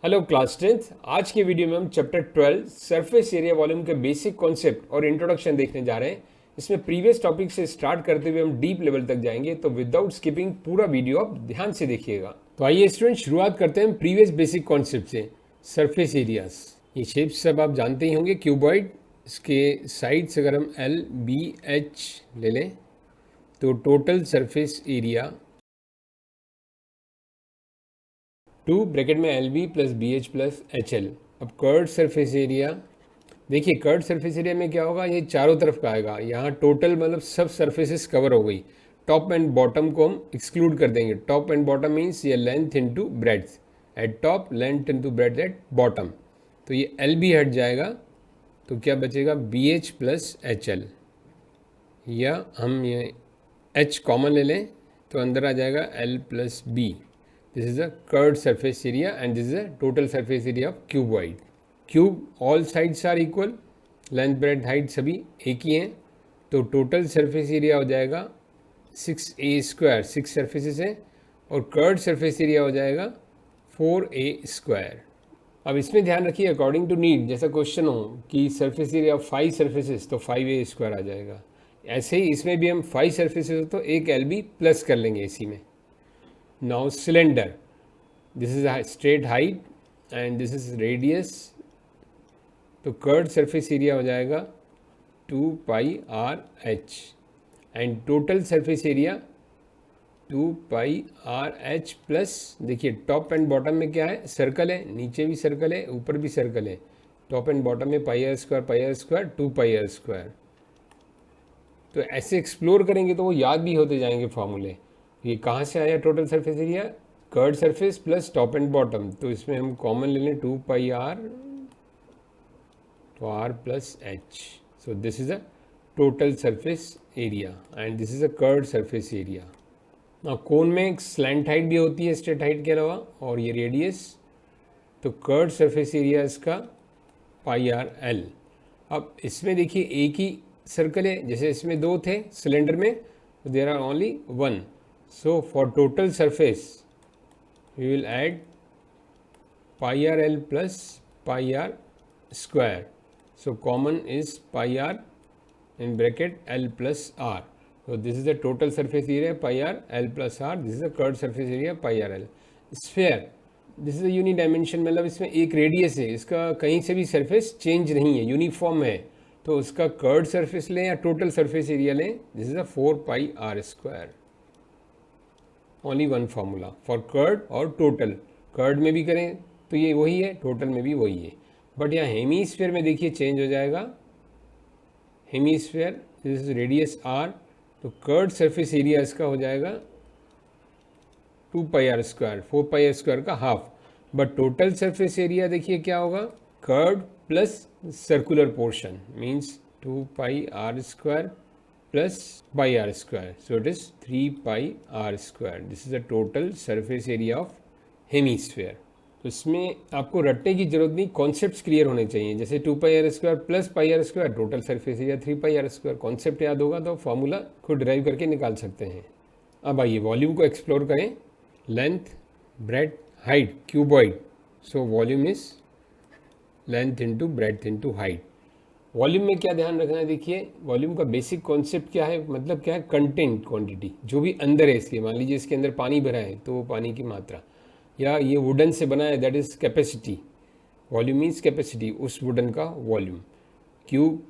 Hello class 10th। आज के video में हम चैप्टर 12 सरफेस एरिया वॉल्यूम के बेसिक कॉन्सेप्ट और इंट्रोडक्शन देखने जा रहे हैं। इसमें प्रीवियस टॉपिक से स्टार्ट करते हुए हम डीप लेवल तक जाएंगे, तो विदाउट स्किपिंग पूरा वीडियो आप ध्यान से देखिएगा। तो आइए स्टूडेंट, शुरुआत करते हैं प्रीवियस बेसिक कॉन्सेप्ट से। सरफेस एरियाज, ये शेप्स सब आप जानते ही होंगे। क्यूबॉइड, इसके साइड्स अगर हम एल बी एच ले लें तो total surface area two bracket में L B plus B H plus H L. अब कर्ड सरफेस एरिया देखिए, कर्ड सरफेस एरिया में क्या होगा, ये चारों तरफ का आएगा। यहाँ टोटल मतलब सब सरफेसेस कवर हो गई। टॉप एंड बॉटम को हम एक्सक्लूड कर देंगे। टॉप एंड बॉटम मीन्स ये length into breadth at top, length into breadth at bottom. तो ये एल बी हट जाएगा, तो क्या बचेगा B H plus H L. या हम ये एच कॉमन ले लें तो अंदर आ जाएगा L plus B. This is a curved surface area and this is a total surface area of cuboid. Cube all sides are equal, length breadth height सभी एक ही हैं, तो टोटल सरफेस एरिया हो जाएगा 6a²। 6 सरफेसेस हैं और curved surface area हो जाएगा 4a²। अब इसमें ध्यान रखिए, अकॉर्डिंग टू नीड, जैसा क्वेश्चन हो कि सरफेस एरिया ऑफ 5 सरफेसेस तो 5a² आ जाएगा। ऐसे ही इसमें भी हम 5 सरफेसेस हो तो एक एल बी प्लस कर लेंगे इसी में। Now cylinder, this is straight height and this is radius, तो कर्व्ड सरफेस एरिया हो जाएगा 2πr_h and total surface area 2πr_h plus, देखिए टॉप एंड बॉटम में क्या है, सर्कल है, नीचे भी सर्कल है, ऊपर भी सर्कल है। टॉप एंड बॉटम में πr², 2πr²। तो ऐसे एक्सप्लोर करेंगे तो वो याद भी होते जाएंगे फॉर्मूले। ये कहाँ से आया total surface area, curved surface plus top and bottom, तो इसमें हम कॉमन ले लें 2πr to r plus h. So this is a total surface area and this is a curved surface area. Now कोन में एक स्लैंट हाइट भी होती है स्ट्रेट हाइट के अलावा, और ये रेडियस, तो कर्व्ड सरफेस एरिया इसका πr_l। अब इसमें देखिए एक ही सर्कल है, जैसे इसमें दो थे सिलेंडर में, तो there are only one. So for total surface we will add πr_l plus πr²। So common is πr in bracket l plus r. So this is the total surface area πr l plus r. This is the curved surface area πr_l. Sphere, this is a unidimension, मतलब इसमें एक radius है, इसका कहीं से भी surface change नहीं है, यूनिफॉर्म है, तो उसका कर्व्ड सरफेस लें या टोटल सरफेस एरिया लें, this is a 4πr²। Only one formula for curved और टोटल। कर्व्ड में भी करें तो ये वही है, टोटल में भी वही है, बट यहाँ हेमीस्फीयर में देखिए चेंज हो जाएगा। Hemisphere, this is radius r, तो कर्व्ड सरफेस एरिया इसका हो जाएगा 2πr², 4πr² का half. But total surface area देखिए क्या होगा, curved plus circular portion means 2πr² plus πr², so it is 3πr²। This is the total surface area of hemisphere. तो इसमें आपको रटने की जरूरत नहीं, कॉन्सेप्ट्स क्लियर होने चाहिए। जैसे 2πr² plus πr², total surface area 3πr²। Concept याद होगा तो फॉर्मूला खुद ड्राइव करके निकाल सकते हैं। अब आइए वॉल्यूम को एक्सप्लोर करें। Length breadth height cuboid, so volume is length into breadth into height. Volume में क्या ध्यान रखना है, देखिए वॉल्यूम का बेसिक कॉन्सेप्ट क्या है, मतलब क्या है, कंटेंट क्वांटिटी, जो भी अंदर है इसके। मान लीजिए इसके अंदर पानी भरा है तो वो पानी की मात्रा, या ये वुडन से बना है, that is capacity. Volume means capacity, उस वुडन का volume. Cube,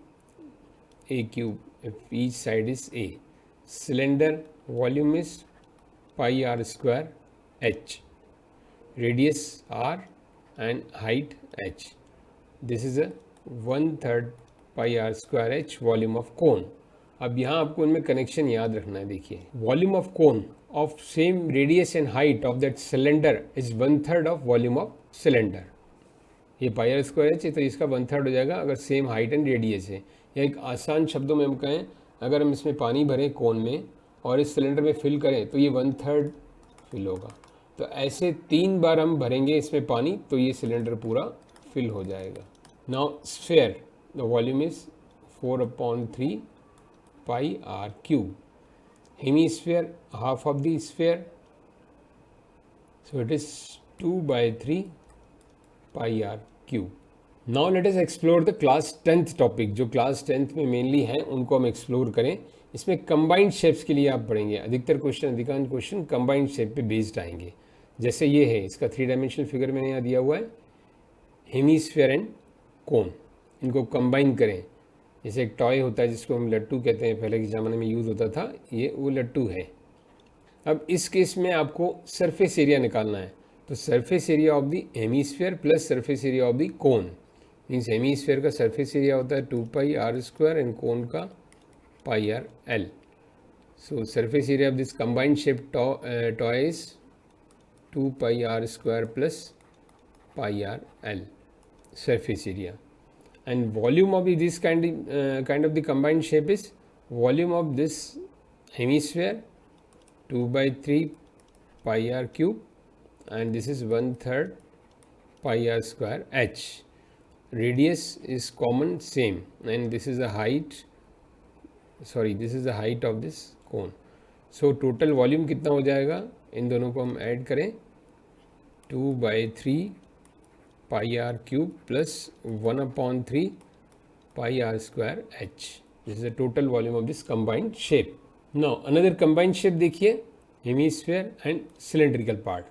A cube, if each side is a. Cylinder, volume is πr² h, radius r and height h। This is a 1/3 πr² h volume of cone. अब यहाँ आपको इनमें connection याद रखना है। देखिए volume of cone of same radius and height of that cylinder is 1/3 of volume of cylinder। ये πr² h है तो इसका 1/3 हो जाएगा अगर सेम हाइट एंड रेडियस है। या एक आसान शब्दों में हम कहें, अगर हम इसमें पानी भरें कोन में और इस सिलेंडर में फिल करें तो ये 1/3 फिल होगा। तो ऐसे 3 बार हम भरेंगे इसमें पानी तो ये सिलेंडर पूरा फिल हो जाएगा। Now sphere, the volume is 4/3 πr³। Hemisphere, half of the sphere, so it is 2/3 pi are cube. Now let us explore the class 10th topic. जो क्लास 10th में मेनली हैं उनको हम एक्सप्लोर करें। इसमें कंबाइंड शेप्स के लिए आप पढ़ेंगे। अधिकांश क्वेश्चन कंबाइंड शेप पे बेस्ड आएंगे। जैसे ये है, इसका 3 डायमेंशनल फिगर मैंने यहाँ दिया हुआ है, हेमीस्फेयर एंड कोन, इनको कंबाइन करें। जैसे एक टॉय होता है जिसको हम लट्टू कहते हैं, पहले के ज़माने में यूज़ होता था, ये वो लट्टू है। अब इस केस में आपको सरफेस एरिया निकालना है, तो surface area of the hemisphere plus surface area of the cone, means hemisphere का सरफेस एरिया होता है 2 pi are square and cone का pi are L. So surface area of this combined shape toy is 2 pi are square plus pi are l surface area, and volume of this kind of the combined shape is volume of this hemisphere 2 by 3 pi r cube, and this is 1/3 pi r square h. Radius is common same, and this is the height, this is the height of this cone. So total volume कितना हो जाएगा, इन दोनों को हम add करें, 2 by 3 pi r cube plus 1/3 pi r square h. This is the total volume of this combined shape. Now another combined shape देखिए, hemisphere and cylindrical part.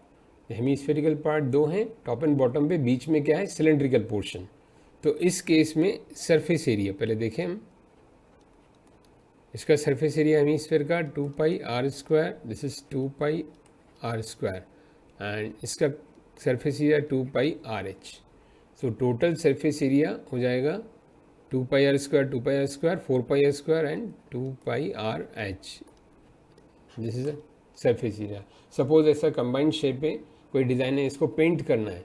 Hemispherical part दो हैं, टॉप एंड बॉटम पे, बीच में क्या है, cylindrical portion. तो इस case में सरफेस एरिया पहले देखें हम। इसका सरफेस एरिया हेमीस्फेयर का 2 pi are square, this is 2 pi are square, and इसका surface area 2 pi are h. So total surface area हो जाएगा 2 pi are square, 2 pi are square, 4 pi are square and 2 pi are h. This is a surface area. Suppose ऐसा combined shape है, कोई design है, इसको paint करना है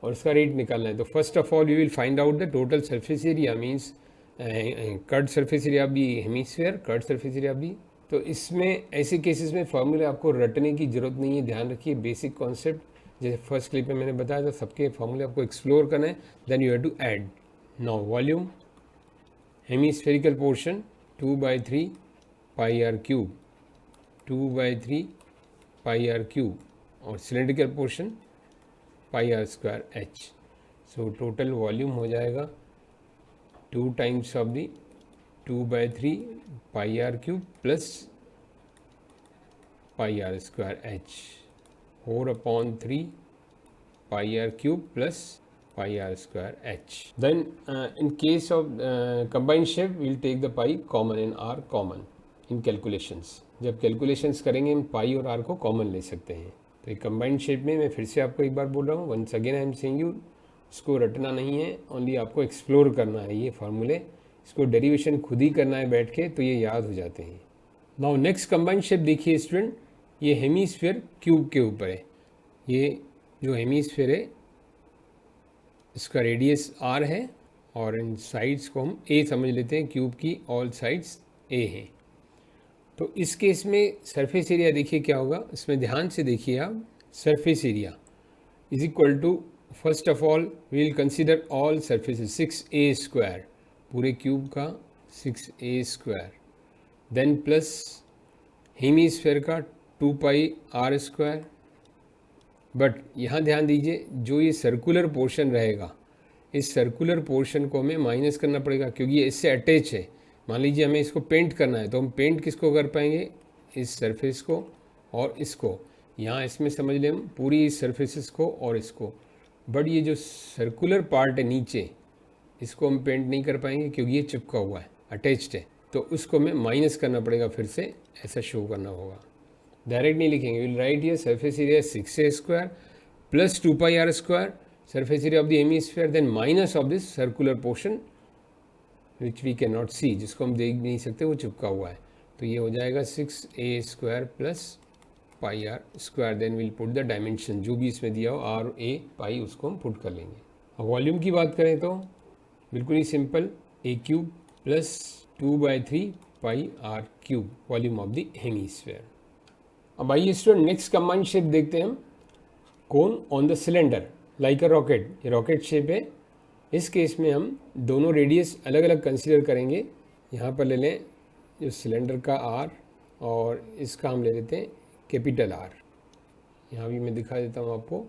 और इसका रेट निकालना है, तो first of all we will find out the total surface area, means curved surface area of the hemisphere, curved surface area of the. तो इसमें ऐसे केसेस में फॉर्मूले आपको रटने की जरूरत नहीं है, ध्यान रखिए बेसिक कॉन्सेप्ट। जैसे फर्स्ट क्लिप में मैंने बताया था, सबके फॉर्मूले आपको एक्सप्लोर करना है, then you have to add. Now volume, hemispherical portion 2 by 3 pi are cube, 2 by 3 pi are cube, और cylindrical portion pi are square h. So total volume हो जाएगा 2 times of the 2 by 3 pi are cube plus pi are square h, 4/3 pi r cube plus pi r square h. Then in case of combined shape, we will take the pi common and r common in calculations. जब calculations करेंगे हम pi और r को common ले सकते हैं। तो ये combined shape में मैं फिर से आपको एक बार बोल रहा हूँ, once again I am saying you, उसको रटना नहीं है, ओनली आपको एक्सप्लोर करना है ये फार्मूले। इसको डेरिवेशन खुद ही करना है बैठ के, तो ये याद हो जाते हैं। नाउ नेक्स्ट कंबाइंड शेप देखिए स्टूडेंट, ये हेमीस्फेयर क्यूब के ऊपर है। ये जो हेमीस्फेयर है इसका रेडियस r है, और इन साइड्स को हम a समझ लेते हैं, क्यूब की ऑल साइड्स a हैं। तो इस केस में सरफेस एरिया देखिए क्या होगा, इसमें ध्यान से देखिए आप। Surface area is equal to, first of all we will consider all surfaces, 6a square, पूरे क्यूब का 6a square, then plus hemisphere का 2 पाई आर स्क्वायर। बट यहाँ ध्यान दीजिए, जो ये सर्कुलर पोर्शन रहेगा, इस सर्कुलर पोर्शन को हमें माइनस करना पड़ेगा, क्योंकि ये इससे अटैच है। मान लीजिए हमें इसको पेंट करना है, तो हम पेंट किसको कर पाएंगे, इस सरफेस को और इसको। यहाँ इसमें समझ लें हम पूरी इस सरफेसेस को और इसको, बट ये जो सर्कुलर पार्ट है नीचे, इसको हम पेंट नहीं कर पाएंगे क्योंकि ये चिपका हुआ है, अटैच्ड है। तो उसको हमें माइनस करना पड़ेगा, फिर से ऐसा शो करना होगा। डायरेक्ट नहीं लिखेंगे, will write here surface area 6a square plus 2 pi are square, surface area of the hemisphere, then minus of this circular portion which we can not see, जिसको हम देख नहीं सकते, वो चिपका हुआ है। तो ये हो जाएगा 6a square plus pi are square, then will put the dimension, जो भी इसमें दिया हो आर ए पाई, उसको हम पुट कर लेंगे। अब वॉल्यूम की बात करें तो बिल्कुल ही simple, a cube plus 2 by 3 pi are cube, volume of the hemisphere. अब आइए स्टूडेंट नेक्स्ट कंबाइंड शेप देखते हैं हम, cone on the cylinder like a rocket. ये रॉकेट शेप है। इस केस में हम दोनों रेडियस अलग अलग कंसीडर करेंगे। यहाँ पर ले लें जो सिलेंडर का आर, और इसका हम ले लेते हैं कैपिटल आर। यहाँ भी मैं दिखा देता हूँ आपको,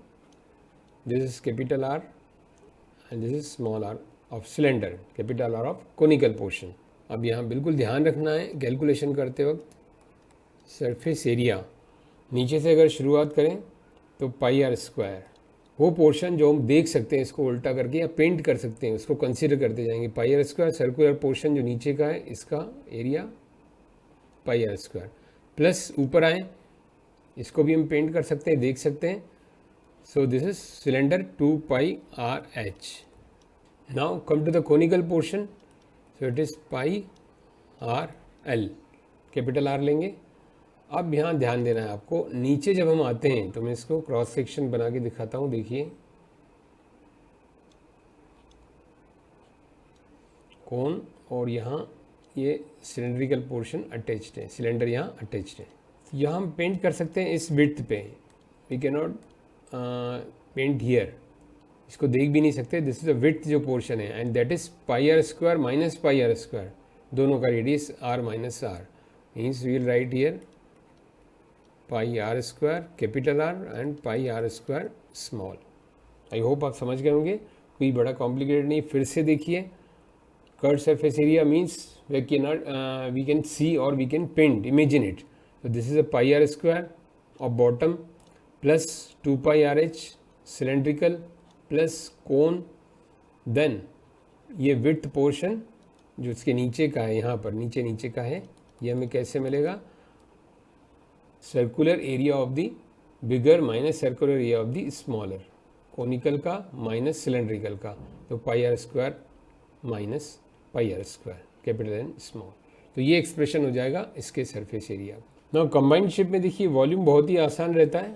this is capital R and this is small R of cylinder, capital R of conical portion. अब यहाँ बिल्कुल ध्यान रखना है कैलकुलेशन करते वक्त, सरफेस एरिया नीचे से अगर शुरुआत करें तो पाई आर स्क्वायर, वो पोर्शन जो हम देख सकते हैं इसको उल्टा करके या पेंट कर सकते हैं उसको कंसीडर करते जाएंगे। Pi are square circular portion जो नीचे का है इसका area pi are square, plus ऊपर आए इसको भी हम पेंट कर सकते हैं, देख सकते हैं। So this is cylinder 2 pi are H. Now come to the conical portion, so it is pi are L, capital R लेंगे। अब यहाँ ध्यान देना है आपको, नीचे जब हम आते हैं तो मैं इसको क्रॉस सेक्शन बना के दिखाता हूँ, देखिए कोन और यहाँ ये सिलेंड्रिकल पोर्शन अटैच्ड है, सिलेंडर यहाँ अटैच्ड है। यहाँ हम पेंट कर सकते हैं इस विड्थ पे, we can not paint here, इसको देख भी नहीं सकते। दिस इज द विड्थ जो पोर्शन है and that is pi are square minus pi are square, दोनों का radius R minus R, means we will write here pi are square capital R and pi are square small. I hope आप समझ गए होंगे, कोई बड़ा complicated नहीं। फिर से देखिए, curve surface area means we can see और we can paint, imagine it. So this is a pi r square of bottom plus 2 pi r h cylindrical plus cone, then ये width portion जो इसके नीचे का है, यहाँ पर नीचे का है, ये हमें कैसे मिलेगा? Circular area of the bigger minus circular area of the smaller, conical का माइनस सिलेंड्रिकल का, तो pi are square minus pi are square capital and small. तो ये एक्सप्रेशन हो जाएगा इसके सरफेस एरिया। ना कंबाइंड शेप में देखिए वॉल्यूम बहुत ही आसान रहता है।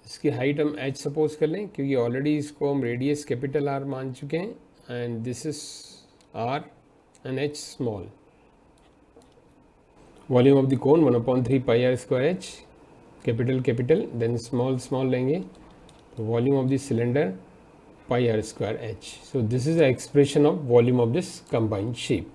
इसकी हाइट हम h सपोज कर लें क्योंकि ऑलरेडी इसको हम रेडियस कैपिटल R मान चुके हैं, and this is R and h small. Volume of the cone 1/3 pi are square h, capital then small लेंगे, तो volume of the cylinder pi are square h। So this is the expression of volume of this combined shape.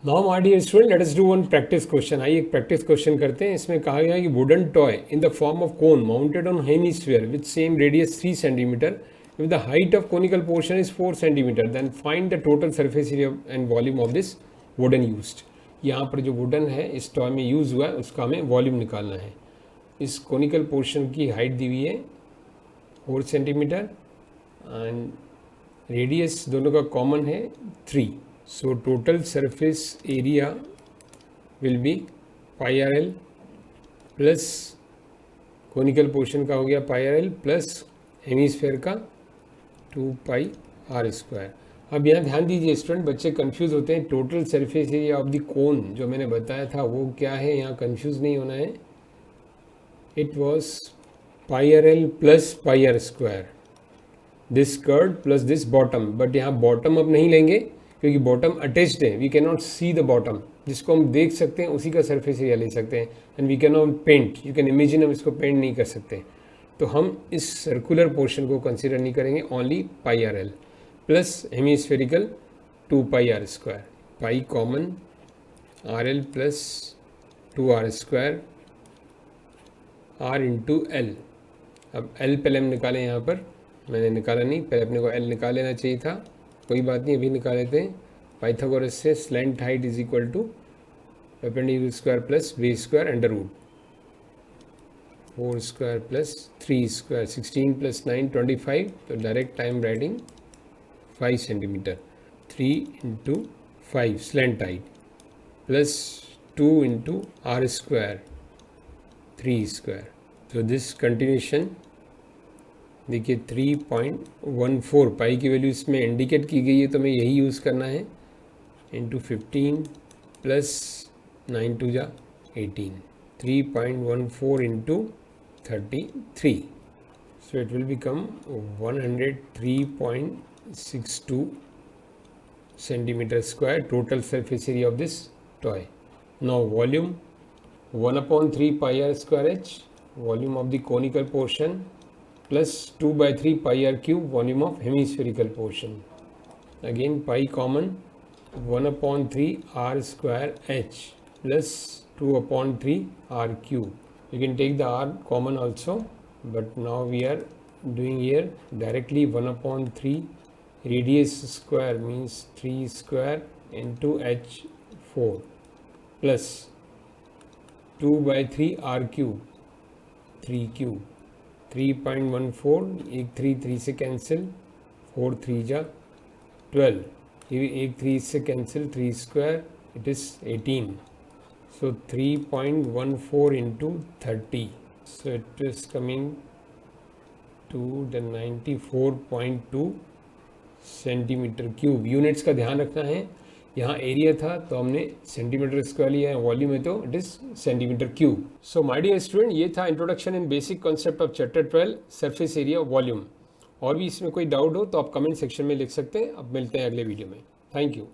Now my dear student, let us do one practice question. आइए एक practice question करते हैं। इसमें कहा गया है कि wooden toy in the form of cone mounted on hemisphere with same radius 3 centimetre, if the height of conical portion is 4 centimetre, then find the total surface area and volume of this wooden used. यहाँ पर जो wooden है इस toy में use हुआ है उसका हमें वॉल्यूम निकालना है। इस कोनिकल पोर्शन की हाइट दी हुई है 4 सेंटीमीटर एंड रेडियस दोनों का कॉमन है 3। So total surface area will be pi r l plus conical portion का हो गया pi r l plus hemisphere का 2 pi r स्क्वायर। अब यहाँ ध्यान दीजिए स्टूडेंट, बच्चे कंफ्यूज होते हैं। Total surface area of the कोन जो मैंने बताया था वो क्या है, यहाँ कंफ्यूज नहीं होना है। It was pi r l plus pi r square, this curve plus this bottom, but यहाँ बॉटम अब नहीं लेंगे क्योंकि बॉटम अटैच्ड है, we can not see the bottom, जिसको हम देख सकते हैं उसी का सरफेस एरिया ले सकते हैं, and we can not paint, you can imagine, हम इसको पेंट नहीं कर सकते। तो हम इस सर्कुलर पोर्शन को कंसीडर नहीं करेंगे, only pi are L plus hemispherical 2 pi are square, pi common R L plus 2 R square R into L. अब एल पहले हम निकालें, यहाँ पर मैंने निकाला नहीं, पहले अपने को एल निकाल लेना चाहिए था, कोई बात नहीं अभी निकाल लेते हैं। पाइथागोरस से slant height is equal to perpendicular square plus base square under root 4 square plus 3 square 16 plus 9 25, तो direct time writing 5 centimetre, 3 into 5 slant height plus 2 into R square 3 square. तो दिस कंटिन्यूशन देखिए 3.14 पाई की value इसमें indicate की गई है, तो मैं यही यूज़ करना है, इंटू 15 प्लस 9 टू जा 18, 3.14 into 33, so it will become 103.62 centimetre square total surface area of this toy. Now volume 1/3 pi are square H, volume of the conical portion, plus 2/3 pi r cube volume of hemispherical portion. Again pi common, 1/3 r square h plus 2/3 r cube. You can take the r common also, but now we are doing here directly 1/3 radius square means 3 square into h4 plus 2 by 3 r cube 3 cube 3.14, एक 3 से cancel, 4 3 जा 12, ये एक 3 से cancel, 3 square it is 18, so 3.14 into 30, so it is coming to the 94.2 centimetre cube. Units का ध्यान रखना है, यहाँ एरिया था तो हमने सेंटीमीटर स्क्वायर लिया है, वॉल्यूम है तो it is centimetre cube. So my dear student, ये था introduction in basic concept of chapter 12 surface area volume. और भी इसमें कोई डाउट हो तो आप कमेंट सेक्शन में लिख सकते हैं। अब मिलते हैं अगले वीडियो में। Thank you.